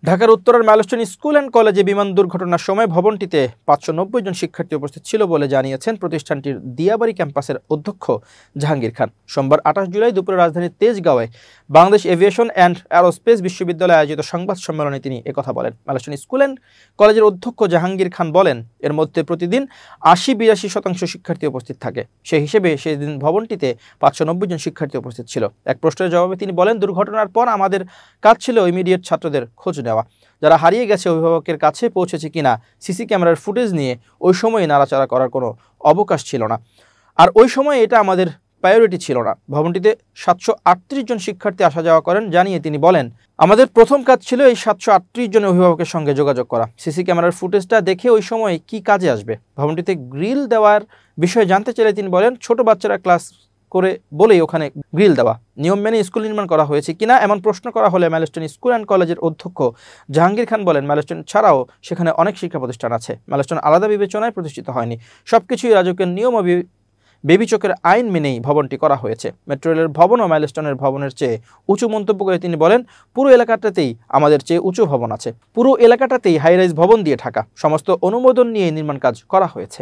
ঢাকার উত্তরার milestone school and কলেজে বিমান দুর্ঘটনার সময় ভবনটিতে ৫৯০ জন শিক্ষার্থী উপস্থিত ছিল বলে জানিয়েছেন প্রতিষ্ঠানটির দিয়াবাড়ি ক্যাম্পাসের অধ্যক্ষ জাহাঙ্গীর খান। সোমবার ২৮ জুলাই দুপুরে রাজধানীর তেজগাঁওয়ে বাংলাদেশ এভিয়েশন অ্যান্ড অ্যারোস্পেস বিশ্ববিদ্যালয়ে আয়োজিত সংবাদ সম্মেলনে তিনি একথা বলেন। মাইলস্টোন স্কুল অ্যান্ড কলেজের অধ্যক্ষ জাহাঙ্গীর খান বলেন, এর মধ্যে প্রতিদিন ৮০-৮২% শিক্ষার্থী উপস্থিত থাকে। সেই হিসেবে সেদিন ভবনটিতে ৫৯০ জন শিক্ষার্থী উপস্থিত ছিল। এক প্রশ্নের জবাবে তিনি বলেন, দুর্ঘটনার পর আমাদের কাজ ছিল ইমিডিয়েট ছাত্রদের খোঁজ নেওয়া, যারা হারিয়ে গেছে অভিভাবকের কাছে পৌঁছেছে কিনা সিসি ক্যামেরার ফুটেজ নিয়ে ওই সময় নাড়াচাড়া করার কোনো অবকাশ ছিল না, আর ওই সময় এটা আমাদের প্রায়োরিটি ছিল না। ভবনটিতে ৭৩৮ জন শিক্ষার্থী আসা যাওয়া করেন জানিয়ে তিনি বলেন, আমাদের প্রথম কাজ ছিল এই ৭৩৮ জন অভিভাবকের সঙ্গে যোগাযোগ করা। সিসি ক্যামেরার ফুটেজটা দেখে ওই সময় কি কাজে আসবে। ভবনটিতে গ্রিল দেওয়ার বিষয়ে জানতে চাইলে তিনি বলেন, ছোট বাচ্চারা ক্লাস করে বলেই ওখানে গ্রিল দেওয়া, নিয়ম মেনে স্কুল নির্মাণ করা হয়েছে কিনা এমন প্রশ্ন করা হলে মাইলস্টোন স্কুল অ্যান্ড কলেজের অধ্যক্ষ জাহাঙ্গীর খান বলেন, মাইলস্টোন ছাড়াও সেখানে অনেক শিক্ষা প্রতিষ্ঠান আছে। মাইলস্টোন আলাদা বিবেচনায় প্রতিষ্ঠিত হয়নি, সবকিছুই রাজকীয় নিয়ম ও বেবিচকের আইন মেনেই ভবনটি করা হয়েছে। মেট্রো রেলের ভবন ও মাইলস্টোনের ভবনের চেয়ে উঁচু মন্তব্য করে তিনি বলেন, পুরো এলাকাটাতেই আমাদের চেয়ে উঁচু ভবন আছে, পুরো এলাকাটাতেই হাইরাইজ ভবন দিয়ে ঢাকা, সমস্ত অনুমোদন নিয়ে নির্মাণ কাজ করা হয়েছে।